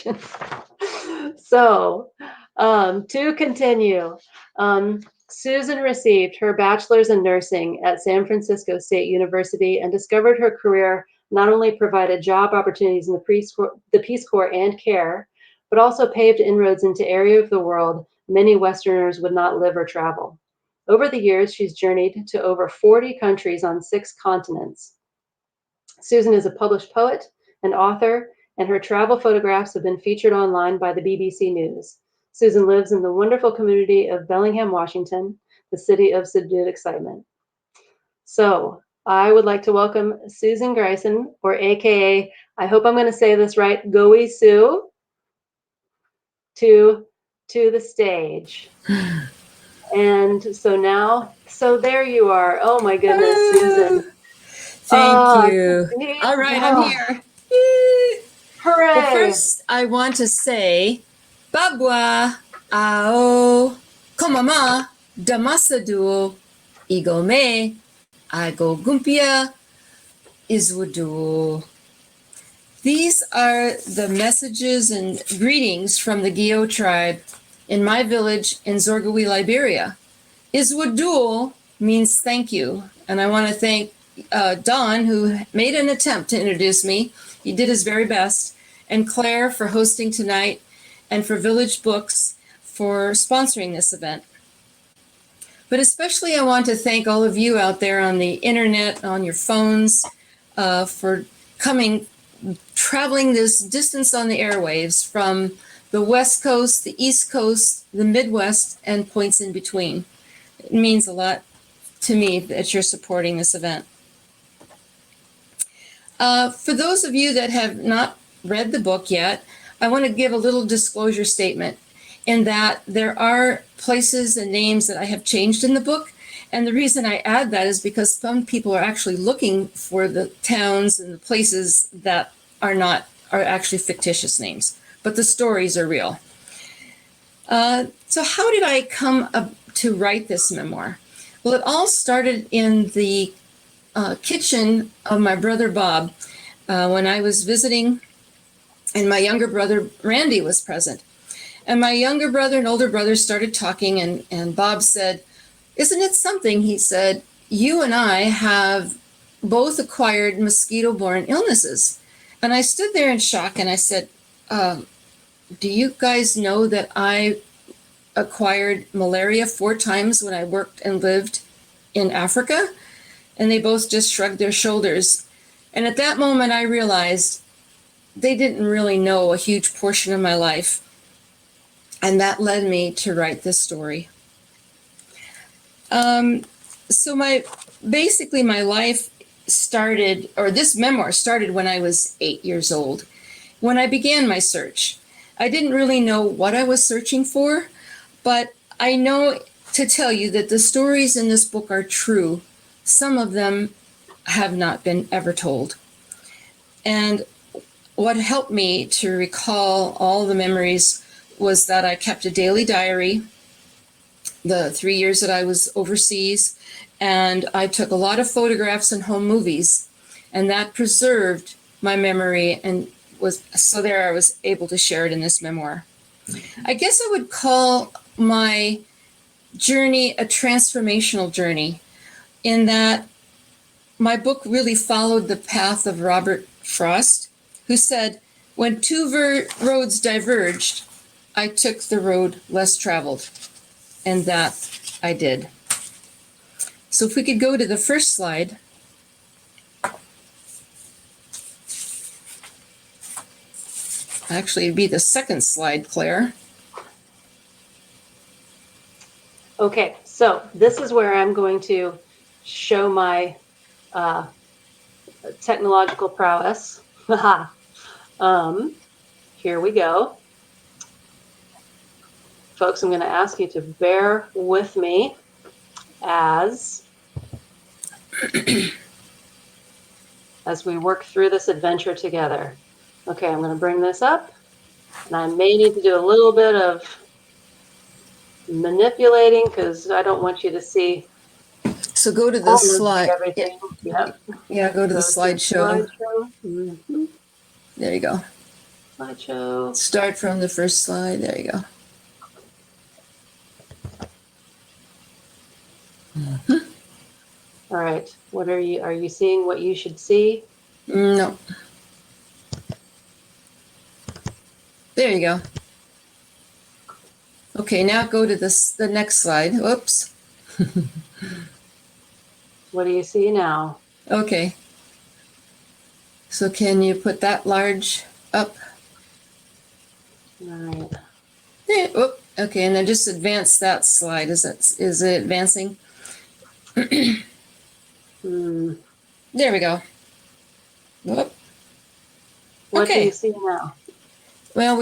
introduction. So, to continue, Susan received her bachelor's in nursing at San Francisco State University and discovered her career not only provided job opportunities in the Peace Corps and care, but also paved inroads into areas of the world many Westerners would not live or travel. Over the years, she's journeyed to over 40 countries on 6 continents. Susan is a published poet and author, and her travel photographs have been featured online by the BBC News. Susan lives in the wonderful community of Bellingham, Washington, the city of subdued excitement. So I would like to welcome Susan Greisen, or AKA, I hope I'm going to say this right, Goey Sue, to the stage. And so there you are. Oh my goodness, Susan. Thank you. All right, I'm here. Hooray! Well, first, I want to say, Babwa, Ao, Komama, Damasadu, Igome, Ago Gumpia, Izwudu. These are the messages and greetings from the Gio tribe in my village in Zorgawi, Liberia. Izwudu means thank you, and I want to thank Don, who made an attempt to introduce me. He did his very best. And Claire for hosting tonight, and for Village Books for sponsoring this event. But especially I want to thank all of you out there on the internet, on your phones, for traveling this distance on the airwaves from the West Coast, the East Coast, the Midwest, and points in between. It means a lot to me that you're supporting this event. For those of you that have not read the book yet, I want to give a little disclosure statement in that there are places and names that I have changed in the book. And the reason I add that is because some people are actually looking for the towns and the places that are actually fictitious names, but the stories are real. So how did I come up to write this memoir? Well, it all started in the kitchen of my brother Bob when I was visiting, and my younger brother Randy was present. And my younger brother and older brother started talking, and Bob said, "Isn't it something?" He said, "You and I have both acquired mosquito-borne illnesses." And I stood there in shock, and I said, "Do you guys know that I acquired malaria 4 times when I worked and lived in Africa?" And they both just shrugged their shoulders. And at that moment, I realized they didn't really know a huge portion of my life. And that led me to write this story. So my life started, or this memoir started when I was 8 years old, when I began my search. I didn't really know what I was searching for, but I know to tell you that the stories in this book are true. Some of them have not been ever told. And what helped me to recall all the memories was that I kept a daily diary the 3 years that I was overseas, and I took a lot of photographs and home movies, and that preserved my memory, and I was able to share it in this memoir. I guess I would call my journey a transformational journey, in that my book really followed the path of Robert Frost, who said, "When 2 roads diverged, I took the road less traveled." And that I did. So if we could go to the first slide. Actually, it'd be the second slide, Claire. Okay, so this is where I'm going to show my technological prowess. Here we go. Folks, I'm going to ask you to bear with me as we work through this adventure together. Okay, I'm going to bring this up, and I may need to do a little bit of manipulating because I don't want you to see. So go to the slide. Everything. Yep. Yeah, go to the slideshow. Mm-hmm. There you go. slideshow. Start from the first slide. There you go. All right. What are you seeing what you should see? No. There you go. Okay, now go to the next slide. Whoops. What do you see now? Okay. So can you put that large up? All right. Yeah. Oh, okay, and then just advance that slide. Is it advancing? Hmm. There we go. Whoop. What do Okay. you see now? Well,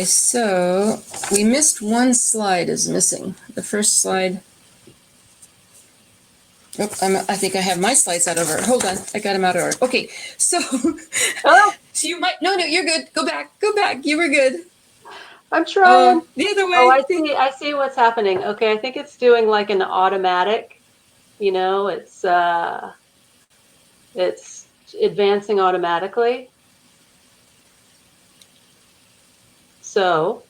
so we missed one slide is missing. The first slide. Oh, I think I have my slides out of order. Hold on, I got them out of order. Okay, so, Oh, so you might, no, you're good. Go back, you were good. I'm trying. The other way. Oh, I see what's happening. Okay, I think it's doing like an automatic, it's advancing automatically. So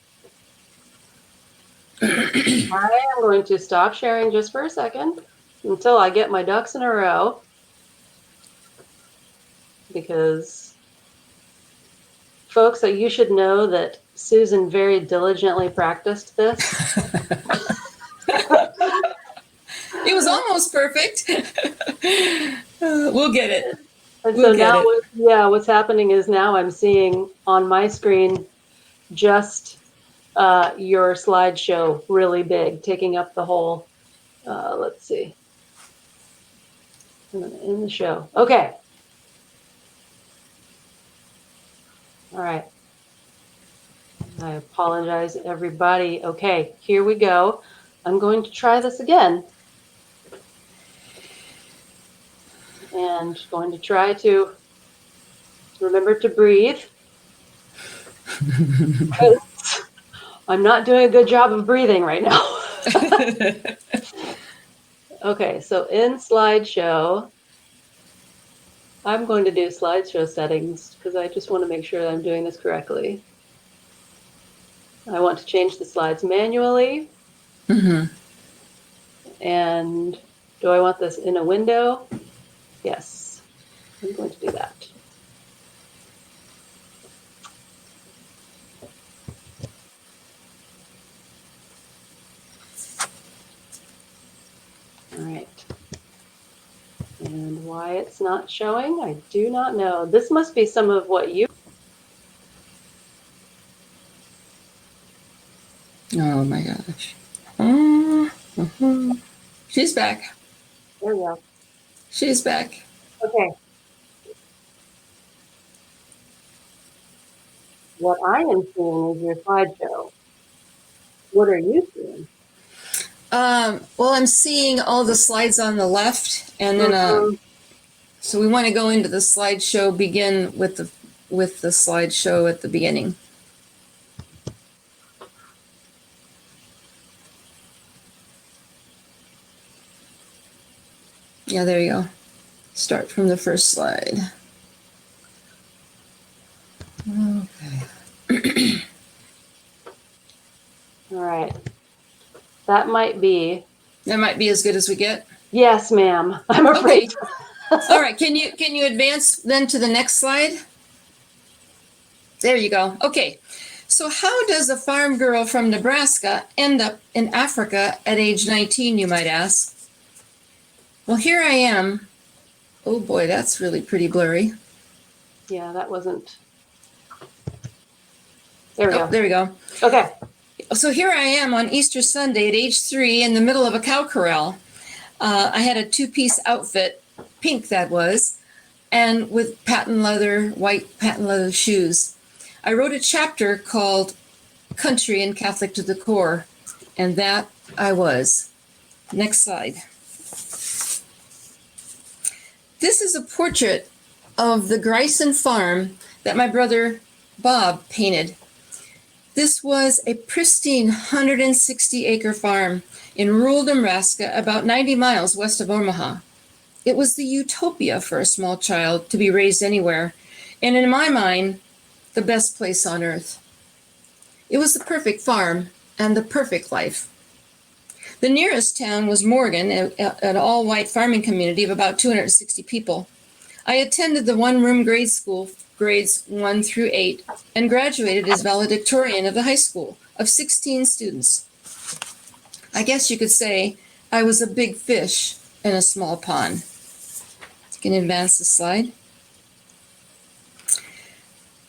I am going to stop sharing just for a second until I get my ducks in a row, because folks, you should know that Susan very diligently practiced this. It was almost perfect. We'll get it. And so now, what's happening is now I'm seeing on my screen just your slideshow really big, taking up the whole, let's see, in the show. Okay. All right. I apologize, everybody. Okay, here we go. I'm going to try this again. And going to try to remember to breathe. I'm not doing a good job of breathing right now. Okay, so in slideshow, I'm going to do slideshow settings because I just want to make sure that I'm doing this correctly. I want to change the slides manually. Mm-hmm. And do I want this in a window? Yes, I'm going to do that. All right. And why it's not showing, I do not know. This must be some of what you... Oh my gosh. Mm-hmm. She's back. There we go. She's back. Okay. What I am seeing is your slideshow. What are you seeing? Well, I'm seeing all the slides on the left, and then so we want to go into the slideshow. Begin with the slideshow at the beginning. Yeah, there you go. Start from the first slide. Okay. All right. That might be as good as we get. Yes, ma'am. I'm afraid. Okay. All right. Can you advance then to the next slide? There you go. Okay. So how does a farm girl from Nebraska end up in Africa at age 19, you might ask? Well, here I am. Oh boy, that's really pretty blurry. Yeah, that wasn't... There we go. There we go. Okay. So here I am on Easter Sunday at age 3 in the middle of a cow corral. I had a 2-piece outfit, pink that was, and with white patent leather shoes. I wrote a chapter called Country and Catholic to the Core, and that I was. Next slide. This is a portrait of the Greyson Farm that my brother Bob painted. This was a pristine 160-acre farm in rural Nebraska, about 90 miles west of Omaha. It was the utopia for a small child to be raised anywhere. And in my mind, the best place on earth. It was the perfect farm and the perfect life. The nearest town was Morgan, an all-white farming community of about 260 people. I attended the one-room grade school, grades 1 through 8, and graduated as valedictorian of the high school of 16 students. I guess you could say I was a big fish in a small pond. You can advance the slide.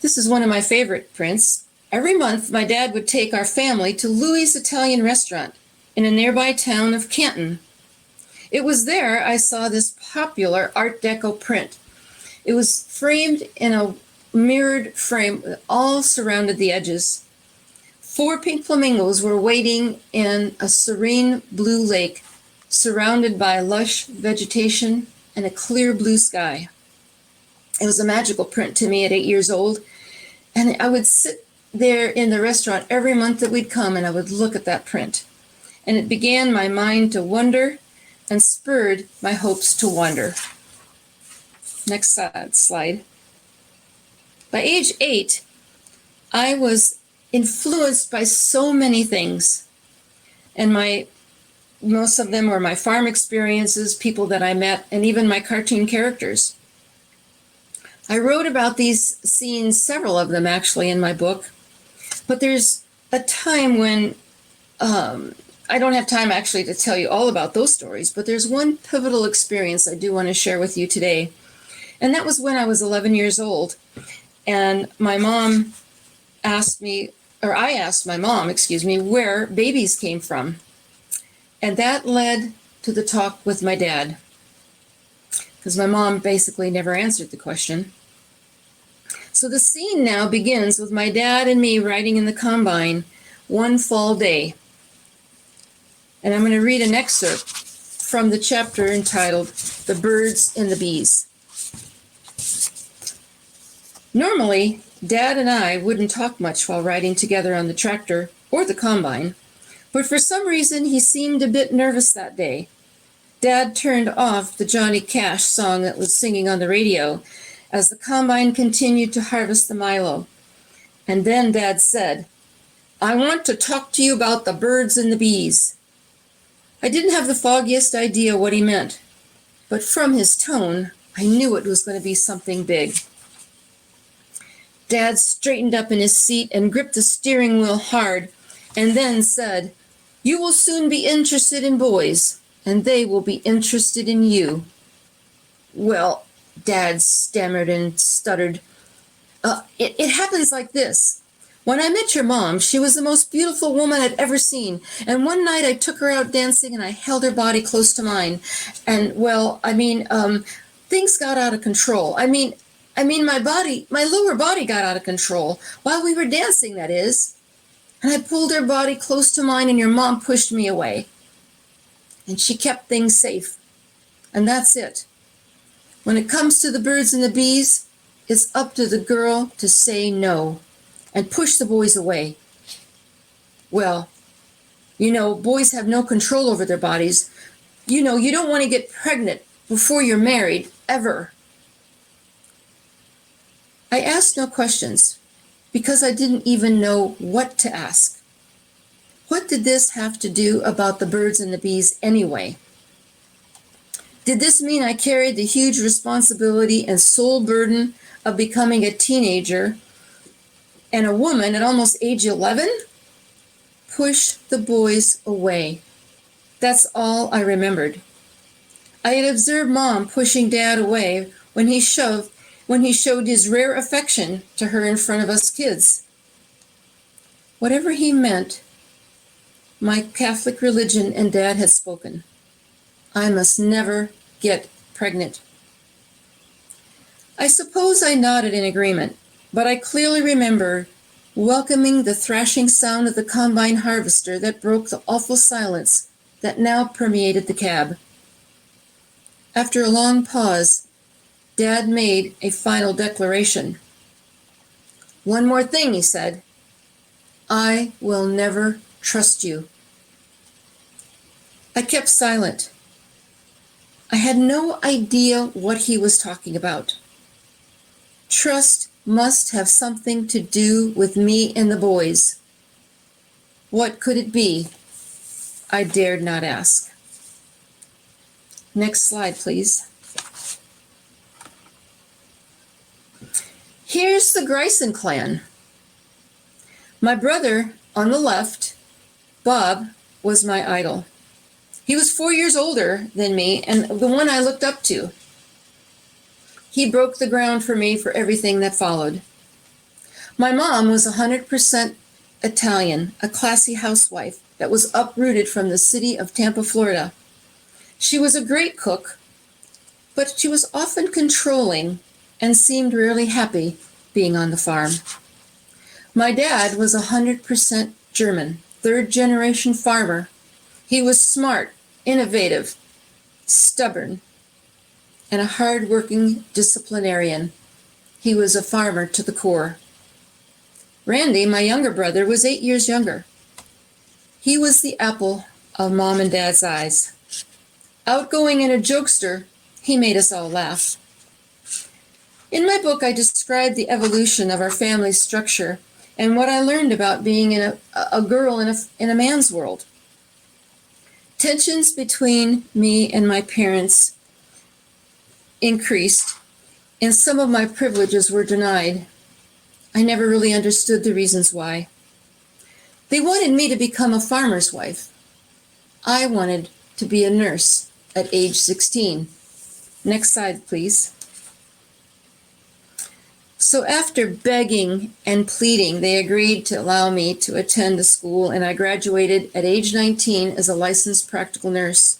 This is one of my favorite prints. Every month, my dad would take our family to Louis' Italian restaurant in a nearby town of Canton. It was there I saw this popular Art Deco print. It was framed in a mirrored frame that all surrounded the edges. 4 pink flamingos were wading in a serene blue lake, surrounded by lush vegetation and a clear blue sky. It was a magical print to me at 8 years old, and I would sit there in the restaurant every month that we'd come, and I would look at that print. And it began my mind to wonder and spurred my hopes to wander. Next slide. By age 8, I was influenced by so many things, and most of them were my farm experiences, people that I met, and even my cartoon characters. I wrote about these scenes, several of them actually, in my book, but there's a time when I don't have time actually to tell you all about those stories, but there's one pivotal experience I do want to share with you today, and that was when I was 11 years old, and my mom asked me, or I asked my mom, where babies came from. And that led to the talk with my dad, because my mom basically never answered the question. So the scene now begins with my dad and me riding in the combine one fall day. And I'm going to read an excerpt from the chapter entitled The Birds and the Bees. Normally, Dad and I wouldn't talk much while riding together on the tractor or the combine, but for some reason he seemed a bit nervous that day. Dad turned off the Johnny Cash song that was singing on the radio as the combine continued to harvest the milo. And then Dad said, "I want to talk to you about the birds and the bees." I didn't have the foggiest idea what he meant, but from his tone, I knew it was going to be something big. Dad straightened up in his seat and gripped the steering wheel hard, and then said, "You will soon be interested in boys, and they will be interested in you." Well, Dad stammered and stuttered. It happens like this. When I met your mom, she was the most beautiful woman I'd ever seen, and one night I took her out dancing and I held her body close to mine, and things got out of control. My lower body got out of control while we were dancing, that is. And I pulled her body close to mine and your mom pushed me away. And she kept things safe. And that's it. When it comes to the birds and the bees, it's up to the girl to say no and push the boys away. Well, boys have no control over their bodies. You don't want to get pregnant before you're married, ever. I asked no questions because I didn't even know what to ask. What did this have to do about the birds and the bees anyway? Did this mean I carried the huge responsibility and sole burden of becoming a teenager and a woman at almost age 11? Push the boys away. That's all I remembered. I had observed Mom pushing Dad away when he showed his rare affection to her in front of us kids. Whatever he meant, my Catholic religion and Dad had spoken. I must never get pregnant. I suppose I nodded in agreement, but I clearly remember welcoming the thrashing sound of the combine harvester that broke the awful silence that now permeated the cab. After a long pause, Dad made a final declaration. "One more thing," he said. "I will never trust you." I kept silent. I had no idea what he was talking about. Trust must have something to do with me and the boys. What could it be? I dared not ask. Next slide, please. Here's the Greisen clan. My brother on the left, Bob, was my idol. He was 4 years older than me and the one I looked up to. He broke the ground for me for everything that followed. My mom was 100% Italian, a classy housewife that was uprooted from the city of Tampa, Florida. She was a great cook, but she was often controlling and seemed rarely happy being on the farm. My dad was 100% German, third-generation farmer. He was smart, innovative, stubborn, and a hard-working disciplinarian. He was a farmer to the core. Randy, my younger brother, was 8 years younger. He was the apple of Mom and Dad's eyes. Outgoing and a jokester, he made us all laugh. In my book, I described the evolution of our family structure and what I learned about being a girl in a man's world. Tensions between me and my parents increased, and some of my privileges were denied. I never really understood the reasons why. They wanted me to become a farmer's wife. I wanted to be a nurse at age 16. Next slide, please. So after begging and pleading, they agreed to allow me to attend the school, and I graduated at age 19 as a licensed practical nurse.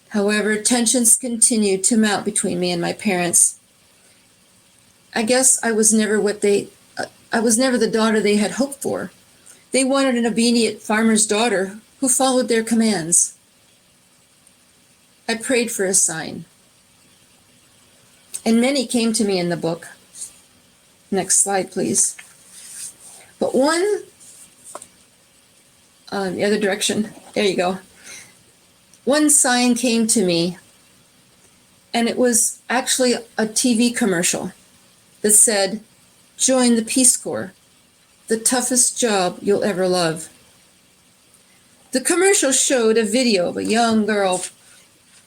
However, tensions continued to mount between me and my parents. I guess I was never the daughter they had hoped for. They wanted an obedient farmer's daughter who followed their commands. I prayed for a sign, and many came to me in the book. Next slide, please. But one, the other direction, there you go. One sign came to me, and it was actually a TV commercial that said, "Join the Peace Corps, the toughest job you'll ever love." The commercial showed a video of a young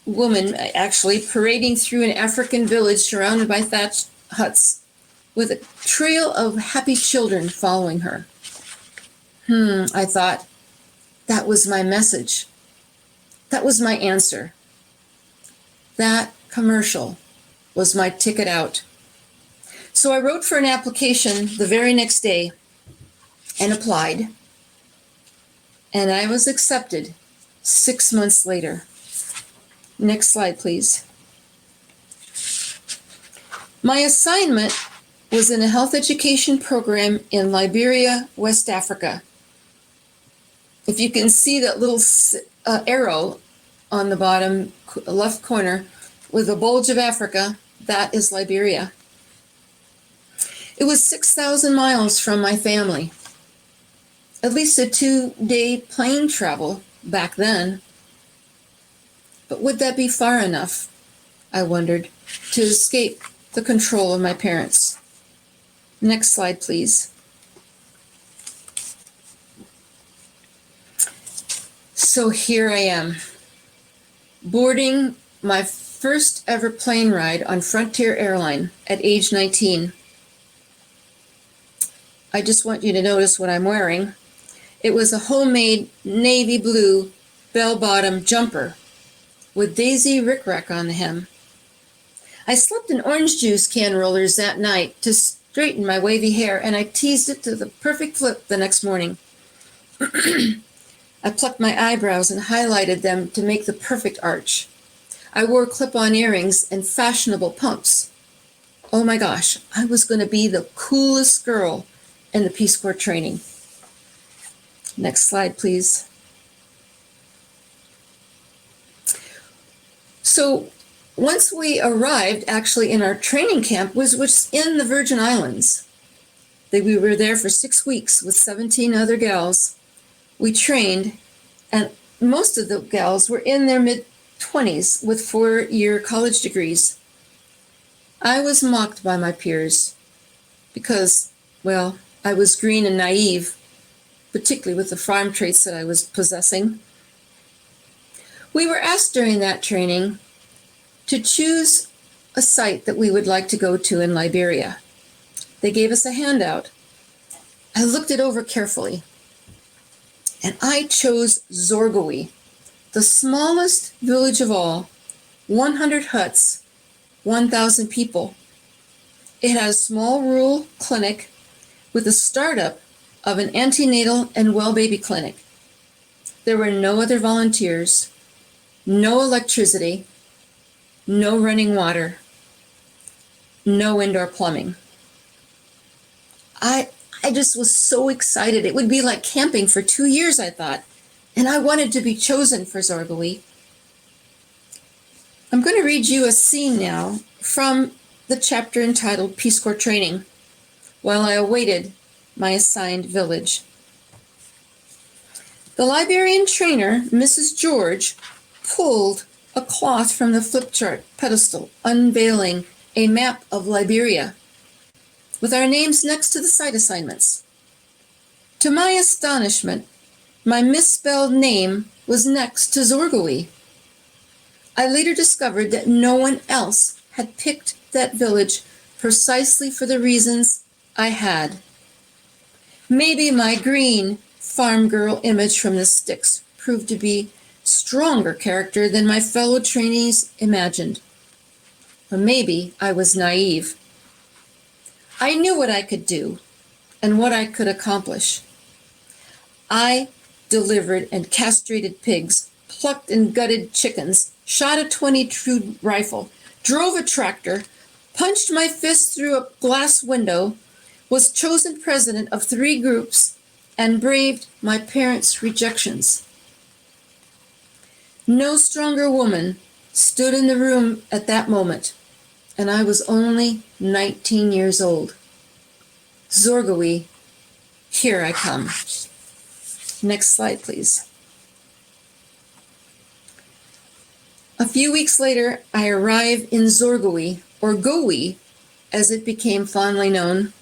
woman actually parading through an African village surrounded by thatched huts with a trail of happy children following her. I thought, that was my message. That was my answer. That commercial was my ticket out. So I wrote for an application the very next day and applied. And I was accepted 6 months later. Next slide, please. My assignment was in a health education program in Liberia, West Africa. If you can see that little arrow on the bottom left corner with a bulge of Africa, that is Liberia. It was 6,000 miles from my family. At least a 2-day plane travel back then. But would that be far enough, I wondered, to escape the control of my parents? Next slide, please. So here I am, boarding my first ever plane ride on Frontier Airline at age 19. I just want you to notice what I'm wearing. It was a homemade navy blue bell-bottom jumper with Daisy rickrack on the hem. I slept in orange juice can rollers that night to straighten my wavy hair, and I teased it to the perfect flip the next morning. I plucked my eyebrows and highlighted them to make the perfect arch. I wore clip-on earrings and fashionable pumps. Oh my gosh, I was going to be the coolest girl in the Peace Corps training. Next slide, please. So once we arrived actually in our training camp, which was in the Virgin Islands. We were there for 6 weeks with 17 other gals. We trained, and most of the gals were in their mid-20s with 4-year college degrees. I was mocked by my peers because, well, I was green and naive, particularly with the farm traits that I was possessing. We were asked during that training to choose a site that we would like to go to in Liberia. They gave us a handout. I looked it over carefully, and I chose Zorgowe, the smallest village of all, 100 huts, 1,000 people. It has a small rural clinic with a startup of an antenatal and well baby clinic. There were no other volunteers, no electricity, no running water, no indoor plumbing. I just was so excited. It would be like camping for 2 years, I thought. And I wanted to be chosen for Zorgowe. I'm going to read you a scene now from the chapter entitled Peace Corps Training, while I awaited my assigned village. The Liberian trainer, Mrs. George, pulled a cloth from the flip chart pedestal, unveiling a map of Liberia, with our names next to the site assignments. To my astonishment, my misspelled name was next to Zorgowe. I later discovered that no one else had picked that village precisely for the reasons I had. Maybe my green farm girl image from the sticks proved to be stronger character than my fellow trainees imagined. Or maybe I was naive. I knew what I could do and what I could accomplish. I delivered and castrated pigs, plucked and gutted chickens, shot a .22 rifle, drove a tractor, punched my fist through a glass window, was chosen president of 3 groups, and braved my parents' rejections. No stronger woman stood in the room at that moment, and I was only 19 years old. Zorgowe, here I come. Next slide, please. A few weeks later, I arrive in Zorgowe, or Gowe, as it became fondly known.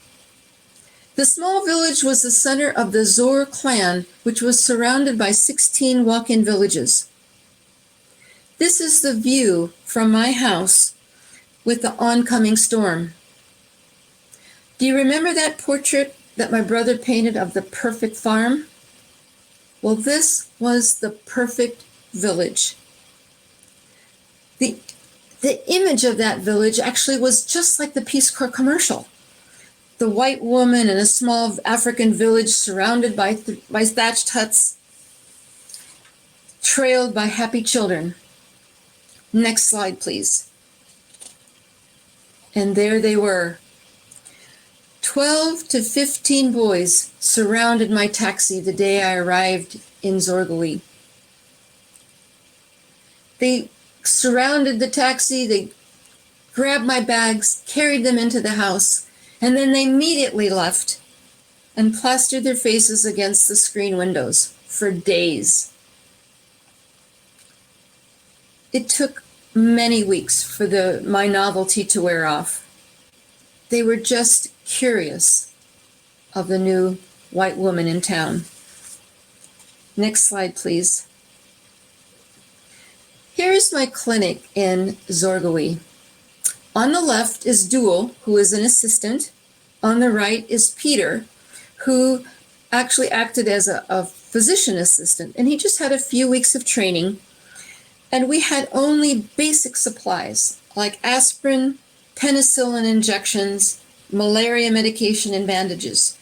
The small village was the center of the Zor clan, which was surrounded by 16 walk-in villages. This is the view from my house with the oncoming storm. Do you remember that portrait that my brother painted of the perfect farm? Well, this was the perfect village. The image of that village actually was just like the Peace Corps commercial. The white woman in a small African village surrounded by thatched huts, trailed by happy children. Next slide, please. And there they were. 12 to 15 boys surrounded my taxi the day I arrived in Zorgowe. They surrounded the taxi, they grabbed my bags, carried them into the house, and then they immediately left and plastered their faces against the screen windows for days. It took many weeks for my novelty to wear off. They were just curious of the new white woman in town. Next slide, please. Here is my clinic in Zorgowe. On the left is Duel, who is an assistant. On the right is Peter, who actually acted as a physician assistant, and he just had a few weeks of training. And we had only basic supplies like aspirin, penicillin injections, malaria medication, and bandages.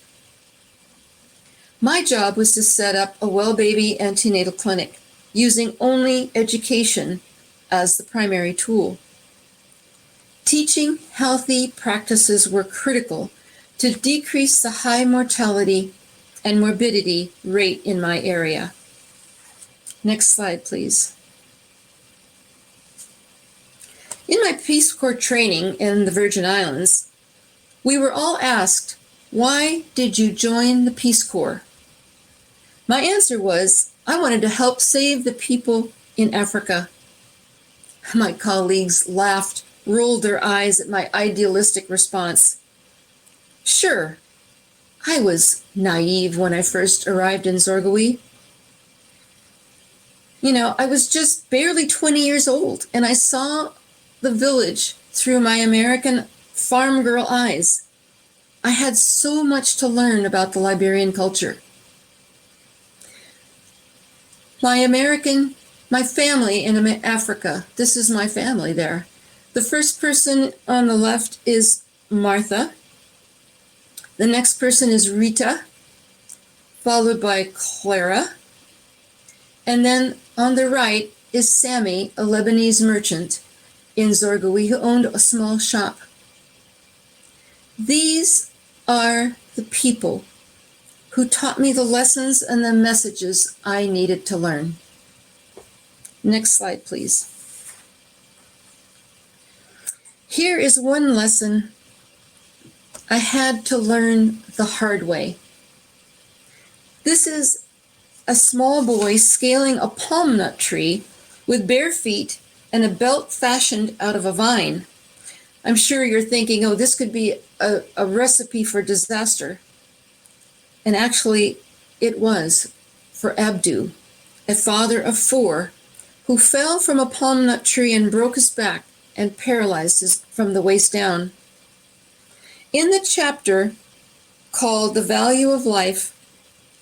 My job was to set up a well baby antenatal clinic using only education as the primary tool. Teaching healthy practices were critical to decrease the high mortality and morbidity rate in my area. Next slide, please. In my Peace Corps training in the Virgin Islands, we were all asked, "Why did you join the Peace Corps?" My answer was, I wanted to help save the people in Africa. My colleagues laughed rolled their eyes at my idealistic response. Sure, I was naive when I first arrived in Zorgowee. I was just barely 20 years old, and I saw the village through my American farm girl eyes. I had so much to learn about the Liberian culture. My family in Africa, this is my family there. The first person on the left is Martha. The next person is Rita, followed by Clara. And then on the right is Sammy, a Lebanese merchant in Zorgowee who owned a small shop. These are the people who taught me the lessons and the messages I needed to learn. Next slide, please. Here is one lesson I had to learn the hard way. This is a small boy scaling a palm nut tree with bare feet and a belt fashioned out of a vine. I'm sure you're thinking, oh, this could be a recipe for disaster. And actually, it was for Abdu, a father of 4, who fell from a palm nut tree and broke his back and paralyzed from the waist down. In the chapter called The Value of Life,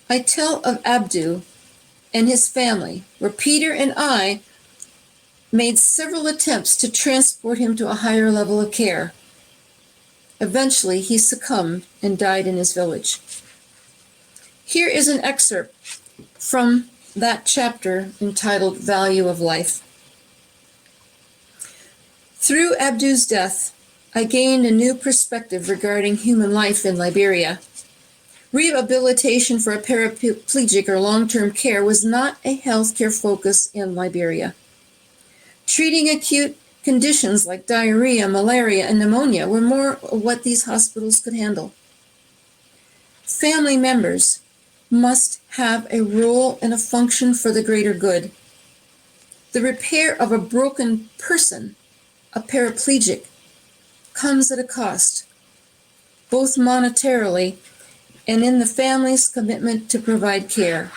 I tell of Abdu and his family, where Peter and I made several attempts to transport him to a higher level of care. Eventually, he succumbed and died in his village. Here is an excerpt from that chapter entitled Value of Life. Through Abdu's death, I gained a new perspective regarding human life in Liberia. Rehabilitation for a paraplegic or long-term care was not a healthcare focus in Liberia. Treating acute conditions like diarrhea, malaria, and pneumonia were more what these hospitals could handle. Family members must have a role and a function for the greater good. The repair of a broken person, a paraplegic, comes at a cost, both monetarily and in the family's commitment to provide care.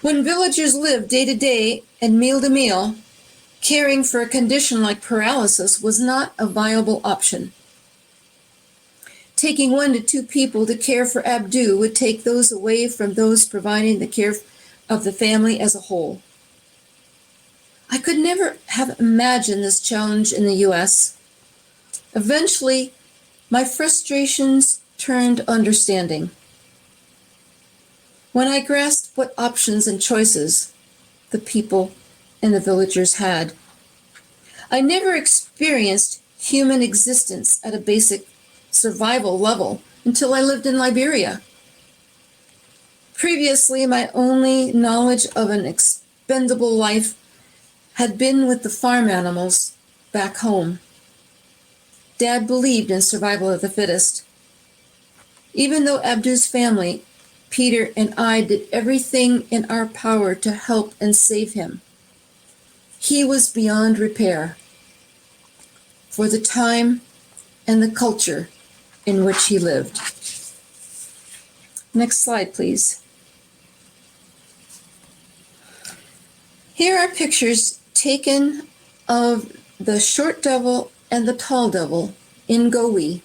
When villagers lived day to day and meal to meal, caring for a condition like paralysis was not a viable option. Taking 1 to 2 people to care for Abdu would take those away from those providing the care of the family as a whole. I could never have imagined this challenge in the U.S. Eventually, my frustrations turned understanding. When I grasped what options and choices the people and the villagers had, I never experienced human existence at a basic survival level until I lived in Liberia. Previously, my only knowledge of an expendable life had been with the farm animals back home. Dad believed in survival of the fittest. Even though Abdu's family, Peter and I, did everything in our power to help and save him, he was beyond repair for the time and the culture in which he lived. Next slide, please. Here are pictures taken of the short devil and the tall devil in Gowee.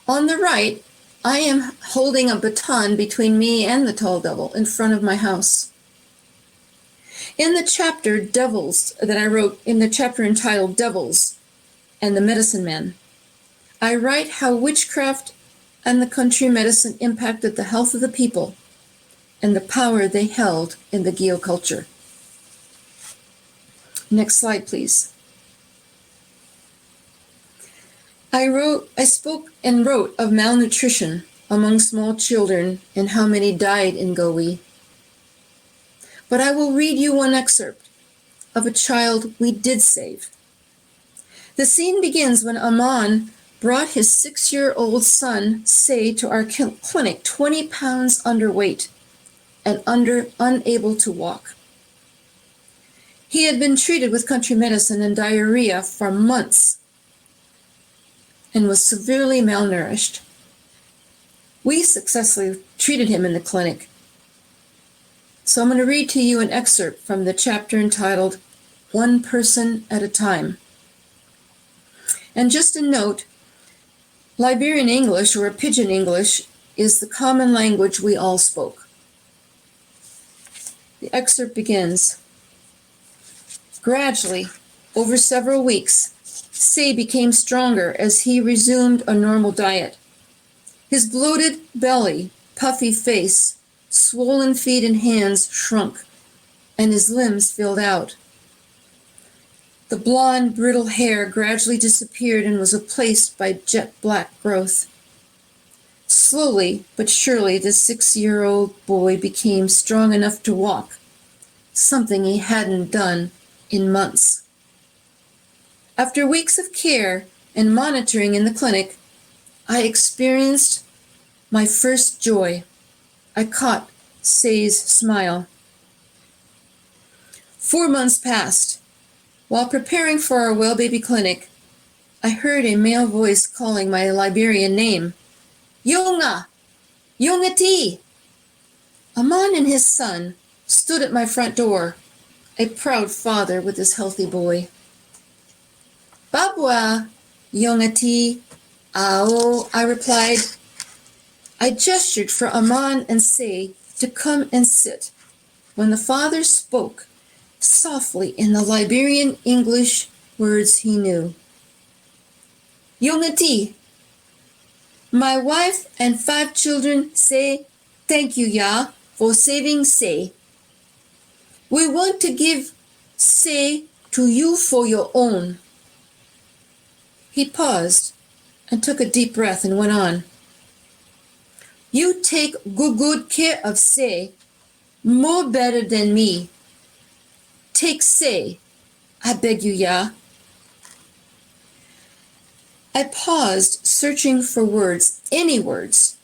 On the right, I am holding a baton between me and the tall devil in front of my house. In the chapter Devils that I wrote, in the chapter entitled Devils and the Medicine Men, I write how witchcraft and the country medicine impacted the health of the people and the power they held in the geoculture. Next slide, please. I spoke and wrote of malnutrition among small children and how many died in Gowee. But I will read you one excerpt of a child we did save. The scene begins when Aman brought his 6-year-old son, Say, to our clinic, 20 pounds underweight and unable to walk. He had been treated with country medicine and diarrhea for months and was severely malnourished. We successfully treated him in the clinic. So I'm going to read to you an excerpt from the chapter entitled One Person at a Time. And just a note, Liberian English, or Pidgin English, is the common language we all spoke. The excerpt begins. Gradually, over several weeks, Say became stronger as he resumed a normal diet. His bloated belly, puffy face, swollen feet and hands shrunk, and his limbs filled out. The blonde, brittle hair gradually disappeared and was replaced by jet black growth. Slowly but surely, the 6-year-old boy became strong enough to walk, something he hadn't done in months. After weeks of care and monitoring in the clinic, I experienced my first joy. I caught Say's smile. 4 months passed. While preparing for our well baby clinic, I heard a male voice calling my Liberian name. Yunga! Yunga T! A man and his son stood at my front door, a proud father with his healthy boy. Babwa, Yunga T! Ao, I replied. I gestured for Aman and Say to come and sit when the father spoke softly in the Liberian English words he knew. Yongati, my wife and 5 children say thank you, Ya, for saving Say. We want to give Say to you for your own. He paused and took a deep breath and went on. You take good care of Say, more better than me. Take Say, I beg you, Ya. I paused, searching for words, any words.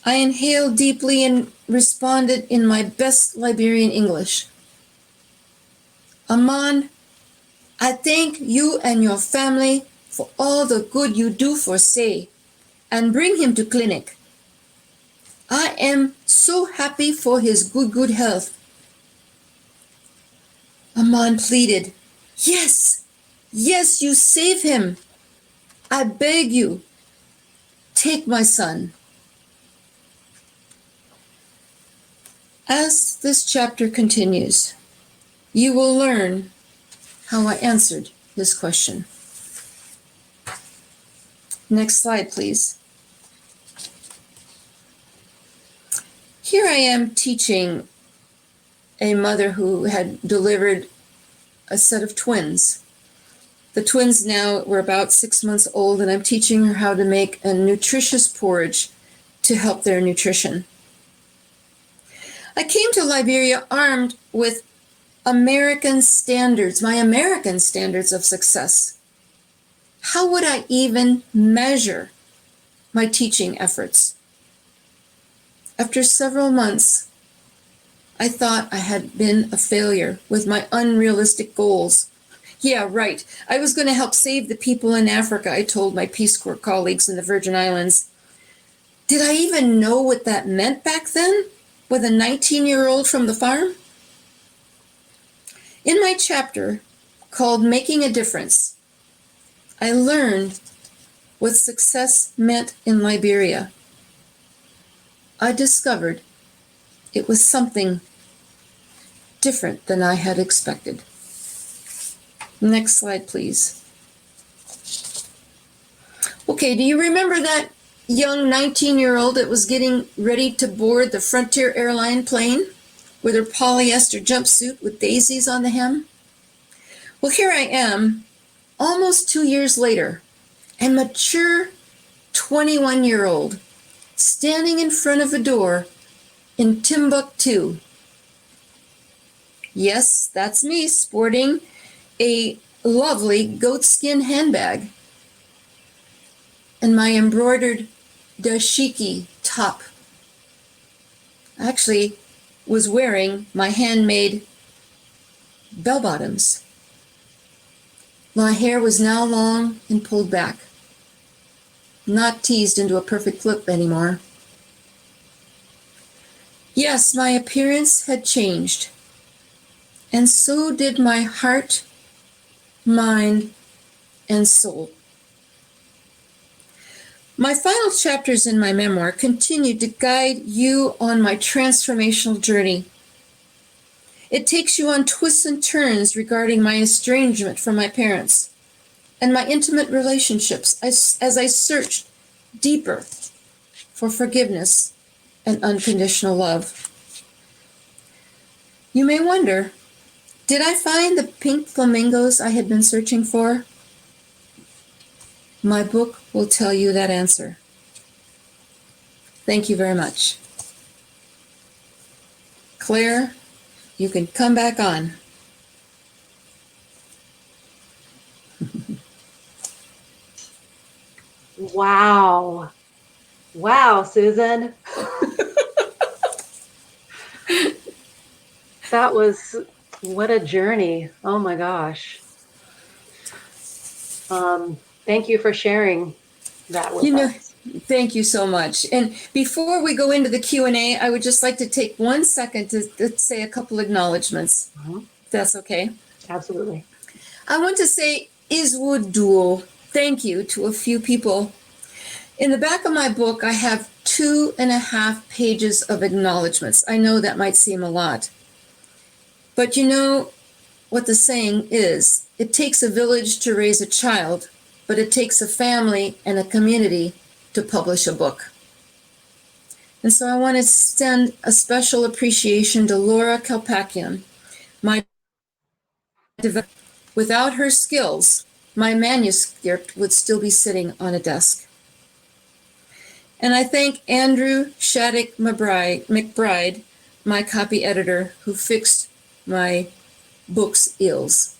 I inhaled deeply and responded in my best Liberian English. Aman, I thank you and your family for all the good you do for Say, and bring him to clinic. I am so happy for his good health. Aman pleaded, Yes, you save him. I beg you, take my son. As this chapter continues, you will learn how I answered his question. Next slide, please. Here I am teaching a mother who had delivered a set of twins. The twins now were about 6 months old, and I'm teaching her how to make a nutritious porridge to help their nutrition. I came to Liberia armed with American standards, my American standards of success. How would I even measure my teaching efforts? After several months, I thought I had been a failure with my unrealistic goals. Yeah, right. I was going to help save the people in Africa, I told my Peace Corps colleagues in the Virgin Islands. Did I even know what that meant back then, with a 19-year-old from the farm? In my chapter called Making a Difference, I learned what success meant in Liberia. I discovered it was something different than I had expected. Next slide, please. Okay, do you remember that young 19-year-old that was getting ready to board the Frontier Airline plane with her polyester jumpsuit with daisies on the hem? Well, here I am, almost 2 years later, a mature 21-year-old standing in front of a door in Timbuktu. Yes, that's me, sporting a lovely goatskin handbag and my embroidered dashiki top. I actually was wearing my handmade bell bottoms. My hair was now long and pulled back, not teased into a perfect flip anymore. Yes, my appearance had changed, and so did my heart, mind, and soul. My final chapters in my memoir continue to guide you on my transformational journey. It takes you on twists and turns regarding my estrangement from my parents and my intimate relationships as I searched deeper for forgiveness and unconditional love. You may wonder, did I find the pink flamingos I had been searching for? My book will tell you that answer. Thank you very much. Claire, you can come back on. Wow. Wow, Susan. That was, what a journey. Oh my gosh. Thank you for sharing that with us. Thank you so much. And before we go into the Q&A, I would just like to take 1 second to say a couple acknowledgments. If that's okay. Absolutely. I want to say Iswood Duel. Thank you to a few people. In the back of my book, I have 2.5 pages of acknowledgments. I know that might seem a lot. But you know what the saying is, it takes a village to raise a child, but it takes a family and a community to publish a book. And so I want to extend a special appreciation to Laura Kalpakian, my developer. Without her skills, my manuscript would still be sitting on a desk. And I thank Andrew Shattuck McBride, my copy editor, who fixed my book's ills.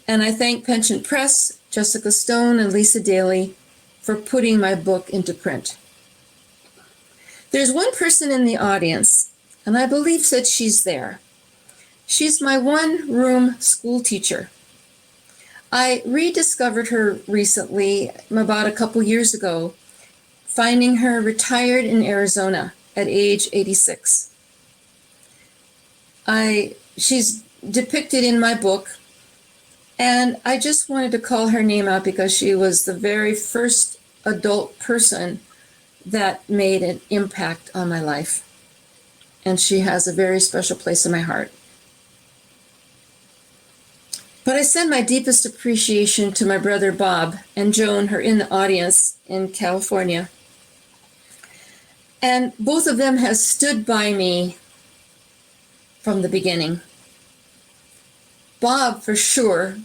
And I thank Penchant Press, Jessica Stone, and Lisa Daly for putting my book into print. There's one person in the audience, and I believe that she's there. She's my one-room school teacher. I rediscovered her recently, about a couple years ago, finding her retired in Arizona at age 86. She's depicted in my book, and I just wanted to call her name out because she was the very first adult person that made an impact on my life. And she has a very special place in my heart. But I send my deepest appreciation to my brother Bob and Joan, who are in the audience in California. And both of them have stood by me from the beginning. Bob, for sure,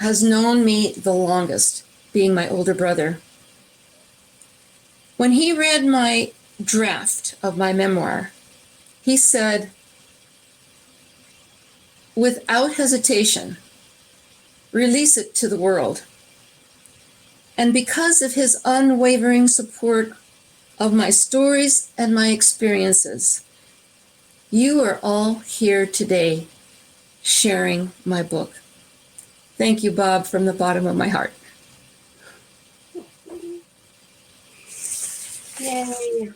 has known me the longest, being my older brother. When he read my draft of my memoir, he said, without hesitation, release it to the world. And because of his unwavering support of my stories and my experiences, you are all here today sharing my book. Thank you, Bob, from the bottom of my heart. Yay.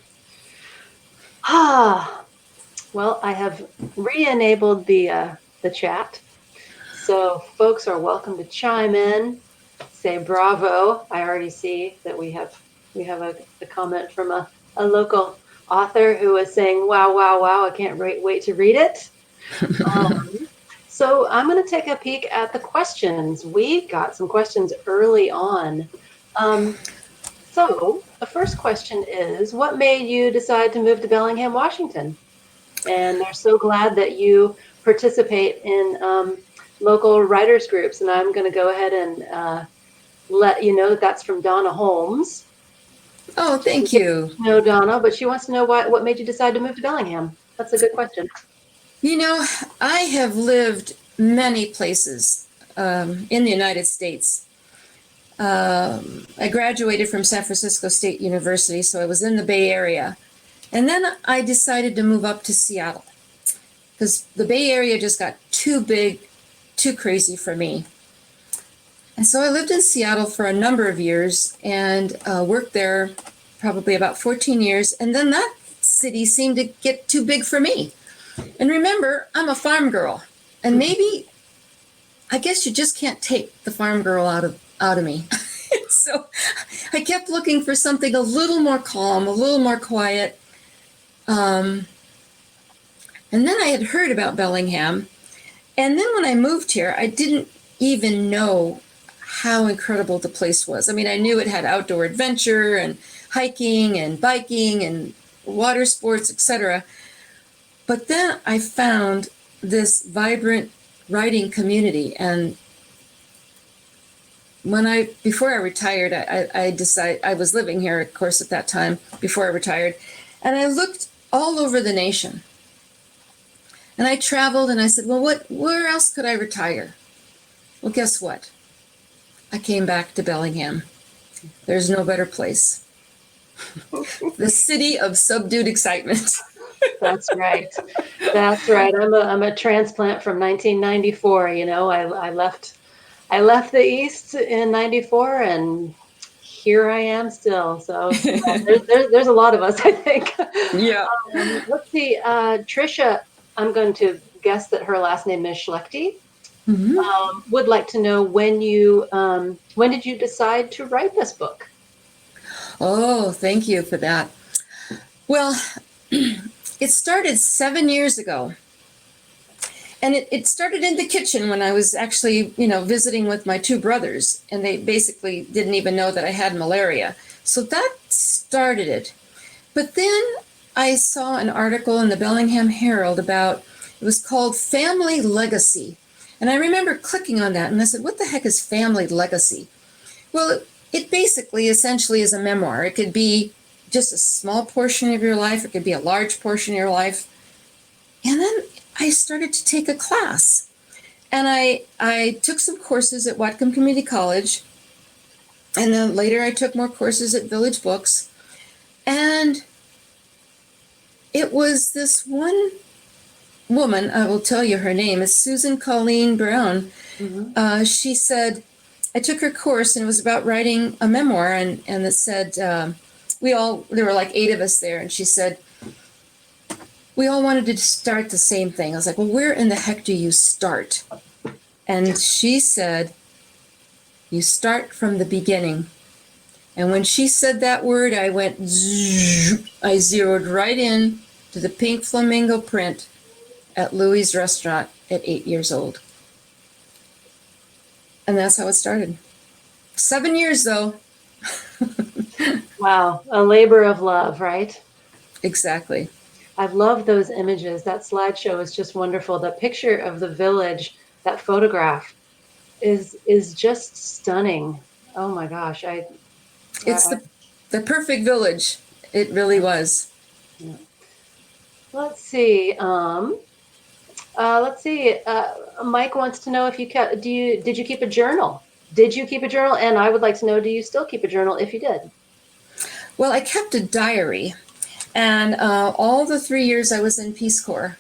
Well, I have re-enabled the chat. So folks are welcome to chime in, say bravo. I already see that we have a comment from a local author who is saying, wow, wow, wow, I can't wait to read it. So I'm going to take a peek at the questions. We got some questions early on. So the first question is, what made you decide to move to Bellingham, Washington? And they're so glad that you participate in local writers groups. And I'm going to go ahead and let you know that that's from Donna Holmes. Oh, thank you. No, Donna, but she wants to know what made you decide to move to Bellingham. That's a good question. You know, I have lived many places in the United States. I graduated from San Francisco State University, so I was in the Bay Area. And then I decided to move up to Seattle because the Bay Area just got too big, too crazy for me. And so I lived in Seattle for a number of years and worked there probably about 14 years. And then that city seemed to get too big for me. And remember, I'm a farm girl. And maybe, I guess you just can't take the farm girl out of me. So I kept looking for something a little more calm, a little more quiet. And then I had heard about Bellingham. And then when I moved here, I didn't even know how incredible the place was. I mean, I knew it had outdoor adventure and hiking and biking and water sports, etc. But then I found this vibrant writing community. And before I retired, I decided, I was living here, of course, at that time, before I retired, and I looked all over the nation. And I traveled and I said, well, where else could I retire? Well, guess what? I came back to Bellingham. There's no better place. The city of subdued excitement. That's right. That's right. I'm a transplant from 1994. You know, I left the East in 94 and here I am still. So there's a lot of us, I think. Yeah. Let's see. Tricia, I'm going to guess that her last name is Schlechte. Mm-hmm. Would like to know when did you decide to write this book? Oh, thank you for that. Well, it started 7 years ago. And it started in the kitchen when I was actually, visiting with my two brothers. And they basically didn't even know that I had malaria. So that started it. But then I saw an article in the Bellingham Herald it was called Family Legacy. And I remember clicking on that and I said, what the heck is family legacy? Well, it basically essentially is a memoir. It could be just a small portion of your life. It could be a large portion of your life. And then I started to take a class. And I took some courses at Whatcom Community College. And then later I took more courses at Village Books. And it was this one woman, I will tell you her name, is Susan Colleen Brown. Mm-hmm. She said, I took her course and it was about writing a memoir, and it said, there were like 8 of us there, and she said, we all wanted to start the same thing. I was like, well, where in the heck do you start? And she said, you start from the beginning. And when she said that word, I went, I zeroed right in to the pink flamingo print at Louis' restaurant at 8 years old. And that's how it started. 7 years, though. Wow. A labor of love, right? Exactly. I've loved those images. That slideshow is just wonderful. The picture of the village, that photograph is just stunning. Oh my gosh. It's the perfect village. It really was. Yeah. Let's see. Mike wants to know if did you keep a journal? Did you keep a journal? And I would like to know, do you still keep a journal if you did? Well, I kept a diary, and all the 3 years I was in Peace Corps,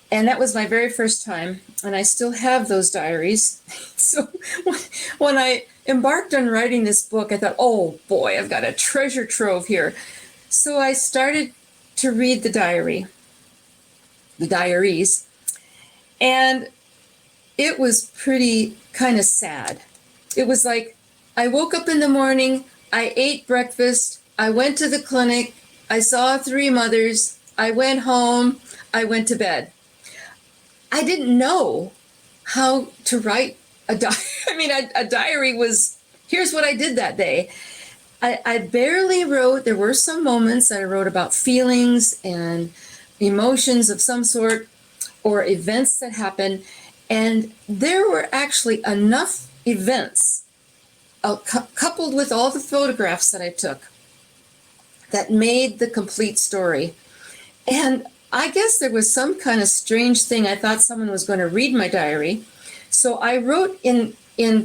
and that was my very first time, and I still have those diaries. So when I embarked on writing this book, I thought, oh boy, I've got a treasure trove here. So I started to read the diaries, and it was pretty kind of sad. It was like, I woke up in the morning, I ate breakfast, I went to the clinic, I saw 3 mothers, I went home, I went to bed. I didn't know how to write a diary. I mean, a diary was, here's what I did that day. I barely wrote. There were some moments that I wrote about feelings and emotions of some sort or events that happened. And there were actually enough events coupled with all the photographs that I took that made the complete story. And I guess there was some kind of strange thing. I thought someone was going to read my diary. So I wrote in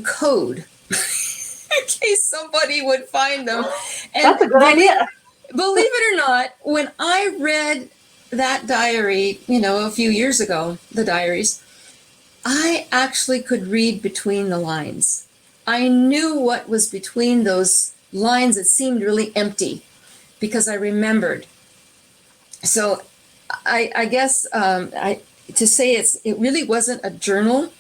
code in case somebody would find them. And that's a good idea. Believe it or not, when I read that diary, a few years ago, the diaries, I actually could read between the lines. I knew what was between those lines that seemed really empty because I remembered. So I guess to say it really wasn't a journal.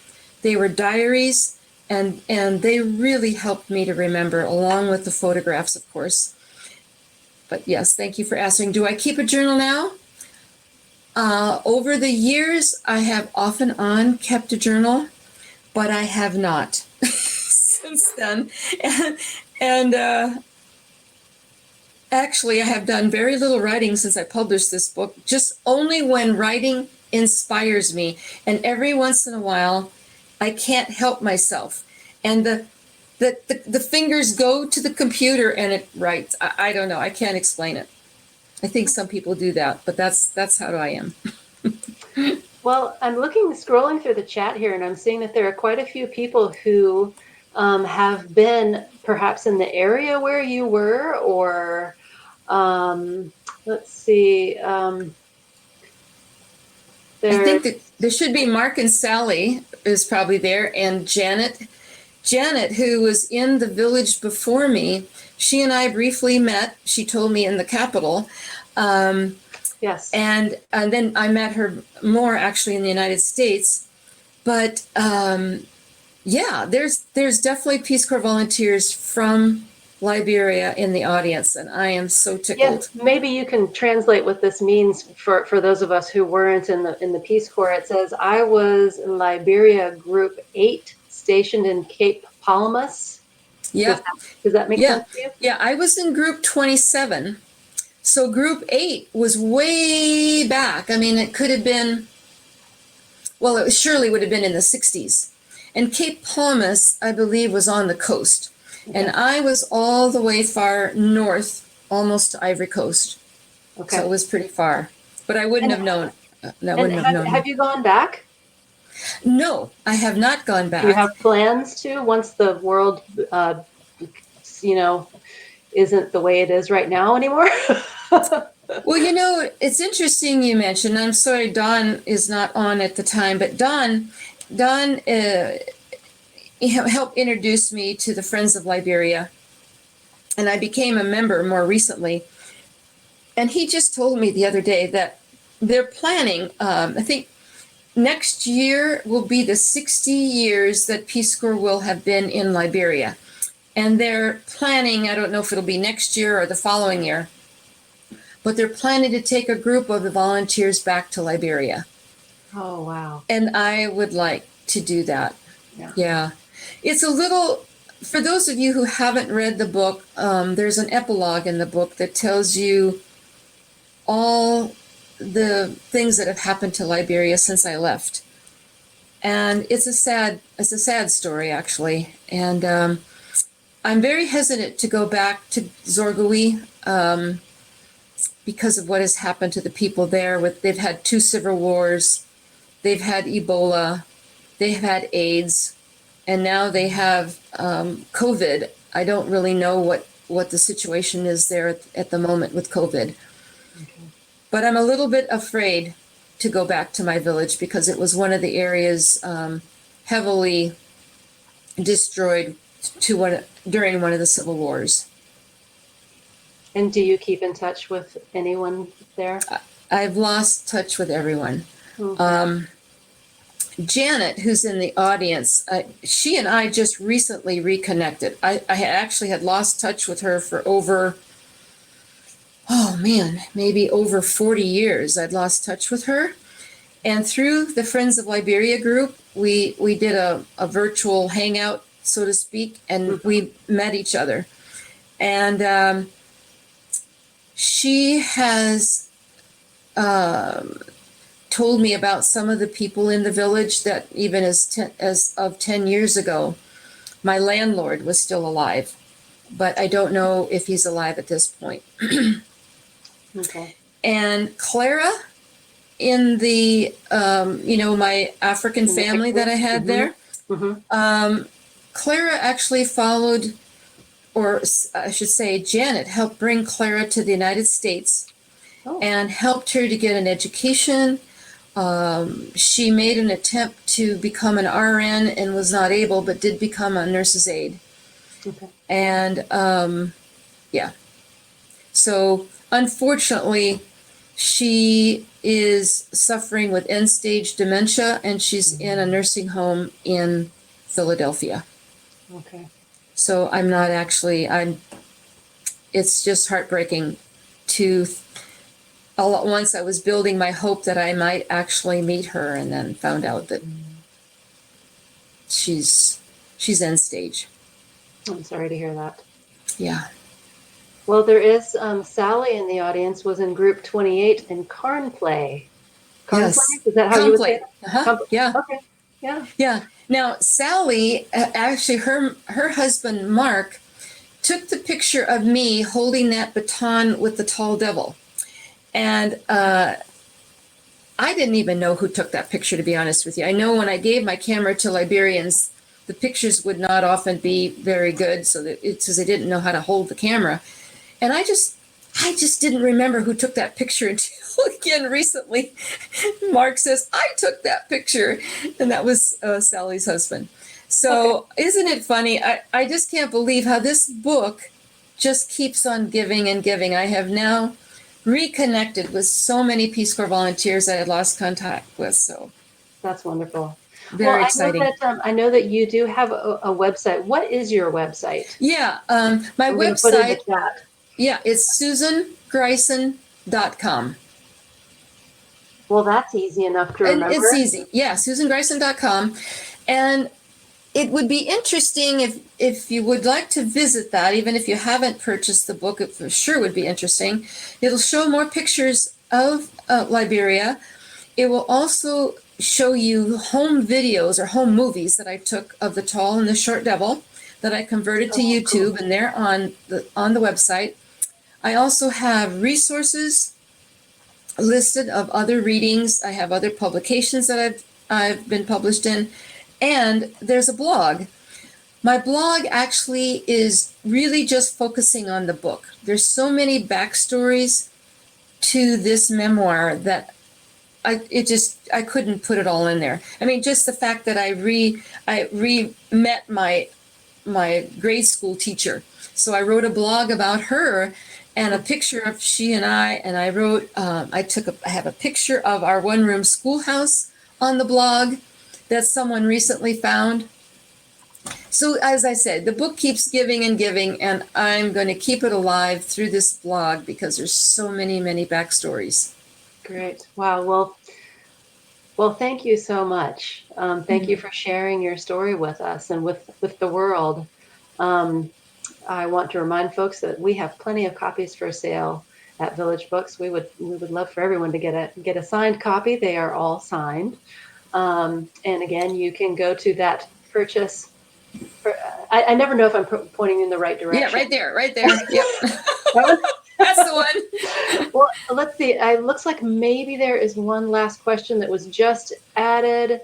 They were diaries, and they really helped me to remember, along with the photographs, of course. But yes, thank you for asking. Do I keep a journal now? Over the years, I have off and on kept a journal, but I have not since then. And actually, I have done very little writing since I published this book, just only when writing inspires me. And every once in a while, I can't help myself. And the fingers go to the computer and it writes. I don't know. I can't explain it. I think some people do that, but that's how I am. Well, I'm scrolling through the chat here, and I'm seeing that there are quite a few people who have been perhaps in the area where you were, or let's see. I think that there should be Mark and Sally is probably there, and Janet, who was in the village before me. She and I briefly met. She told me in the capital. Yes. And then I met her more actually in the United States. But yeah, there's definitely Peace Corps volunteers from Liberia in the audience, and I am so tickled. Yes, maybe you can translate what this means for those of us who weren't in the Peace Corps. It says, I was in Liberia Group 8, stationed in Cape Palmas. Yeah. Does that make sense to you? Yeah, I was in Group 27. So Group 8 was way back. I mean, it could have been, well, it surely would have been in the 60s. And Cape Palmas, I believe, was on the coast. Okay. And I was all the way far north, almost to Ivory Coast. Okay. So it was pretty far. But I wouldn't have known. Have you gone back? No, I have not gone back. Do you have plans to, once the world, isn't the way it is right now anymore? Well, it's interesting you mentioned. I'm sorry, Dawn is not on at the time, but Dawn helped introduce me to the Friends of Liberia, and I became a member more recently. And he just told me the other day that they're planning. I think next year will be the 60 years that Peace Corps will have been in Liberia. And they're planning, I don't know if it'll be next year or the following year, but they're planning to take a group of the volunteers back to Liberia. Oh, wow. And I would like to do that. Yeah. It's a little, for those of you who haven't read the book, there's an epilogue in the book that tells you all the things that have happened to Liberia since I left. And it's a sad story, actually. And I'm very hesitant to go back to Zorgui because of what has happened to the people there. They've had 2 civil wars, they've had Ebola, they've had AIDS, and now they have COVID. I don't really know what the situation is there at the moment with COVID. Okay. But I'm a little bit afraid to go back to my village because it was one of the areas heavily destroyed during one of the civil wars. And do you keep in touch with anyone there? I've lost touch with everyone. Okay. Janet, who's in the audience, she and I just recently reconnected. I actually had lost touch with her for maybe over 40 years. I'd lost touch with her. And through the Friends of Liberia group, we did a virtual hangout, so to speak, and we met each other. And she has told me about some of the people in the village that even as of 10 years ago, my landlord was still alive, but I don't know if he's alive at this point. Okay. And Clara, in the, my African family that I had there, Clara actually followed, or I should say Janet helped bring Clara to the United States. and helped her to get an education. She made an attempt to become an RN and was not able, but did become a nurse's aide. Okay. And yeah. So unfortunately, she is suffering with end-stage dementia, and she's in a nursing home in Philadelphia. Okay. So it's just heartbreaking to, all at once I was building my hope that I might actually meet her, and then found out that she's end stage. I'm sorry to hear that. Yeah. Well, there is Sally in the audience, was in group 28 in Carn Play. Yes. Is that how you would say it? Uh-huh. Yeah. Okay. Yeah. Yeah. Now, Sally, actually, her husband, Mark, took the picture of me holding that baton with the tall devil. And I didn't even know who took that picture, to be honest with you. I know when I gave my camera to Liberians, the pictures would not often be very good, so that it's because they didn't know how to hold the camera. And I just didn't remember who took that picture until, again, recently, Mark says, I took that picture. And that was Sally's husband. So Isn't it funny? I just can't believe how this book just keeps on giving and giving. I have now reconnected with so many Peace Corps volunteers I had lost contact with. So that's wonderful. Very exciting. I know that you do have a website. What is your website? Yeah, my website. Put in the chat. Yeah, it's SusanGreisen.com. Well, that's easy enough to remember. It's easy. Yeah, SusanGreisen.com. And it would be interesting if you would like to visit that, even if you haven't purchased the book, it for sure would be interesting. It'll show more pictures of Liberia. It will also show you home videos or home movies that I took of the Tall and the Short Devil that I converted to YouTube, cool. And they're on the website. I also have resources listed of other readings. I have other publications that I've been published in, and there's a blog. My blog actually is really just focusing on the book. There's so many backstories to this memoir that I couldn't put it all in there. I mean, just the fact that I met my grade school teacher. So I wrote a blog about her and a picture of she and I wrote, I have a picture of our one-room schoolhouse on the blog that someone recently found. So as I said, the book keeps giving and giving, and I'm going to keep it alive through this blog because there's so many, many backstories. Great. Wow. Well, thank you so much. Thank you for sharing your story with us and with the world. I want to remind folks that we have plenty of copies for sale at Village Books. We would love for everyone to get a signed copy. They are all signed. And again, you can go to that purchase. I never know if I'm pointing in the right direction. Yeah, right there. Yep. That's the one. Well, let's see. It looks like maybe there is one last question that was just added.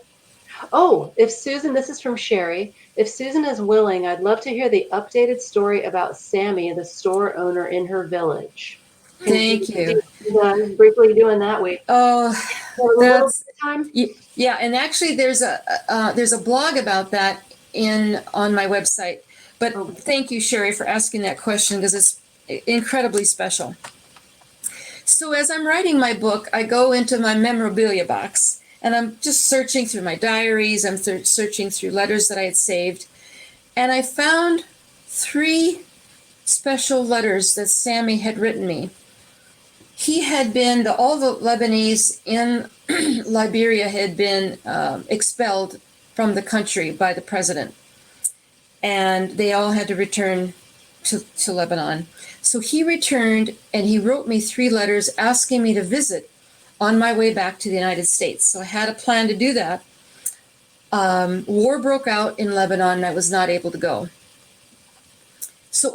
Oh, this is from Sherry. If Susan is willing, I'd love to hear the updated story about Sammy, the store owner in her village. Thank you. Briefly doing that week. Oh, that's time. Yeah, and actually, there's a blog about that on my website. But thank you, Sherry, for asking that question because it's incredibly special. So as I'm writing my book, I go into my memorabilia box. And I'm just searching through my diaries. I'm searching through letters that I had saved. And I found 3 special letters that Sammy had written me. He had been, all the Lebanese in Liberia had been expelled from the country by the president. And they all had to return to Lebanon. So he returned and he wrote me 3 letters asking me to visit on my way back to the United States. So I had a plan to do that. War broke out in Lebanon and I was not able to go. So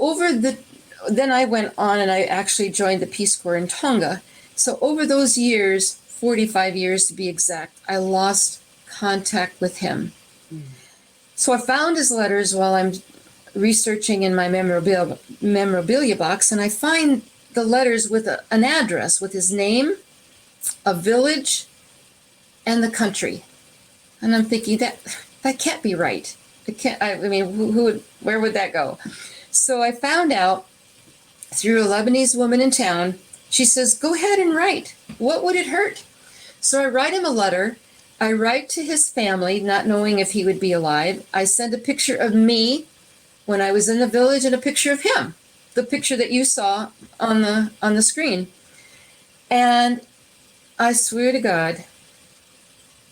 then I went on and I actually joined the Peace Corps in Tonga. So over those years, 45 years to be exact, I lost contact with him. So I found his letters while I'm researching in my memorabilia box, and I find the letters with an address, with his name, a village, and the country. And I'm thinking that can't be right. It can't. I mean, where would that go? So I found out through a Lebanese woman in town. She says, "Go ahead and write. What would it hurt?" So I write him a letter. I write to his family, not knowing if he would be alive. I send a picture of me when I was in the village and a picture of him, the picture that you saw on the screen. And I swear to God,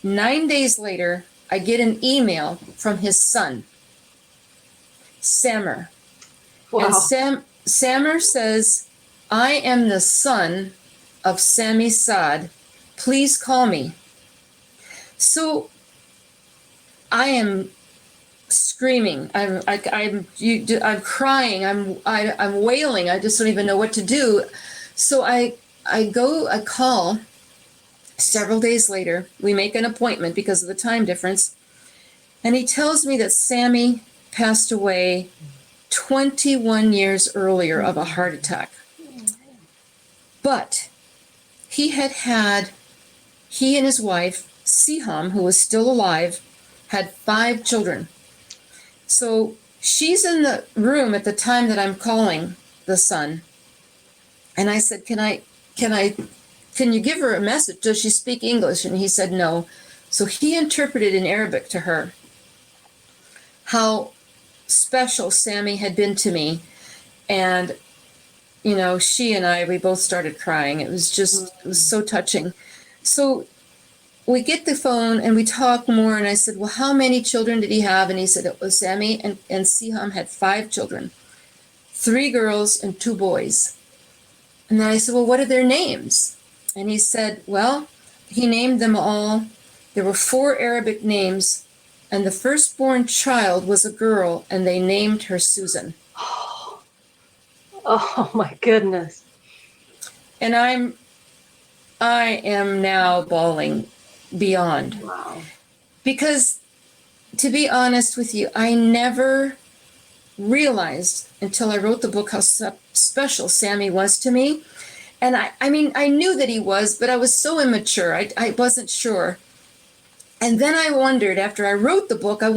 9 days later, I get an email from his son, Samer. Wow. And Samer says, "I am the son of Sami Saad. Please call me." So I am screaming. I'm crying. I'm wailing. I just don't even know what to do. So I call several days later. We make an appointment because of the time difference. And he tells me that Sammy passed away 21 years earlier of a heart attack. But he and his wife, Siham, who was still alive, had 5 children. So she's in the room at the time that I'm calling the son. And I said, can you give her a message? Does she speak English? And he said no. So he interpreted in Arabic to her how special Sammy had been to me. And, she and we both started crying. It was so touching. So we get the phone and we talk more. And I said, well, how many children did he have? And he said it was Sammy and Siham had 5 children, 3 girls and 2 boys. And then I said, well, what are their names? And he said, well, he named them all. There were 4 Arabic names, and the firstborn child was a girl, and they named her Susan. Oh my goodness. And I am now bawling beyond. Wow. Because to be honest with you, I never realized until I wrote the book how special Sammy was to me. And I knew that he was, but I was so immature. I wasn't sure. And then I wondered, after I wrote the book, I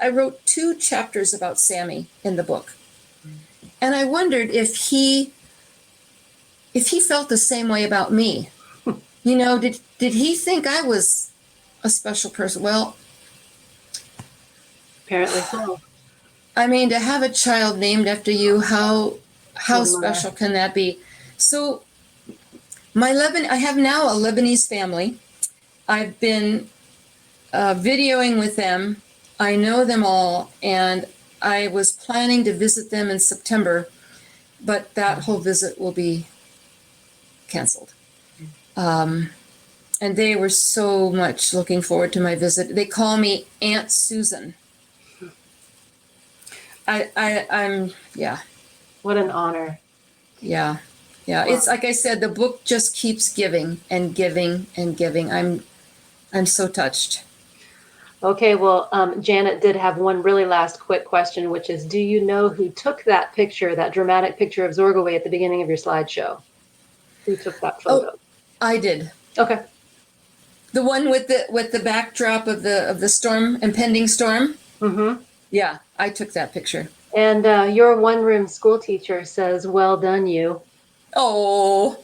wrote 2 chapters about Sammy in the book. And I wondered if he felt the same way about me. Did he think I was a special person? Well, apparently so. I mean, to have a child named after you, how special can that be? So I have now a Lebanese family. I've been videoing with them. I know them all, and I was planning to visit them in September, but that whole visit will be canceled. And they were so much looking forward to my visit. They call me Aunt Susan. I'm What an honor. Yeah. It's like I said, the book just keeps giving and giving and giving. I'm so touched. Okay, well, Janet did have one really last quick question, which is, do you know who took that picture, that dramatic picture of Zorgaway at the beginning of your slideshow? Who took that photo? Oh, I did. Okay. The one with the backdrop of the storm, impending storm? Mm-hmm. Yeah, I took that picture. And your one-room school teacher says, well done, you. Oh,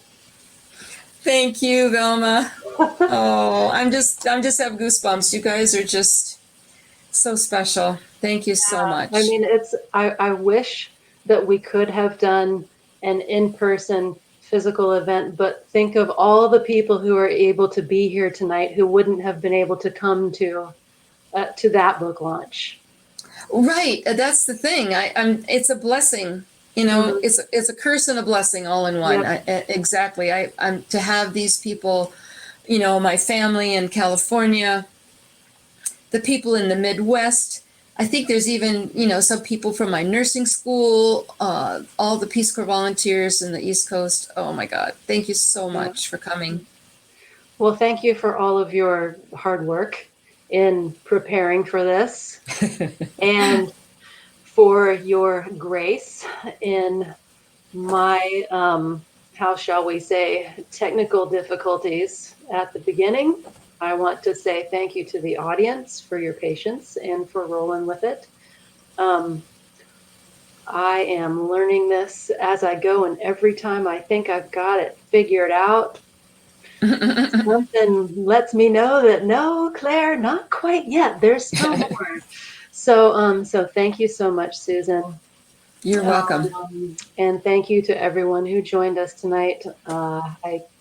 thank you, Velma. Oh, I'm just have goosebumps. You guys are just so special. Thank you so much. I mean, I wish that we could have done an in-person physical event, but think of all the people who are able to be here tonight who wouldn't have been able to come to that book launch. Right, that's the thing. It's a blessing. Mm-hmm. It's a curse and a blessing all in one. Yep. Exactly. I'm to have these people, my family in California, the people in the Midwest. I think there's even, some people from my nursing school, all the Peace Corps volunteers in the East Coast. Oh my God. Thank you so much for coming. Well, thank you for all of your hard work in preparing for this and for your grace in my, how shall we say, technical difficulties at the beginning. I want to say thank you to the audience for your patience and for rolling with it. I am learning this as I go, and every time I think I've got it figured out, something lets me know that no, Claire, not quite yet. There's still more. So thank you so much, Susan. You're welcome. And thank you to everyone who joined us tonight.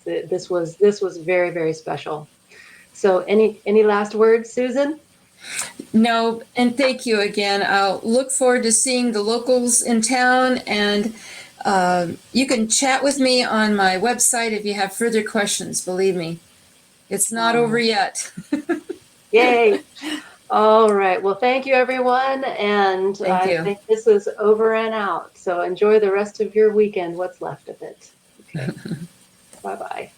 This was very, very special. So any last words, Susan? No, and thank you again. I'll look forward to seeing the locals in town, and you can chat with me on my website if you have further questions. Believe me, it's not over yet. Yay. All right. Well, thank you, everyone. And Thank I you. think this is over and out. So enjoy the rest of your weekend, what's left of it. Okay. Bye-bye.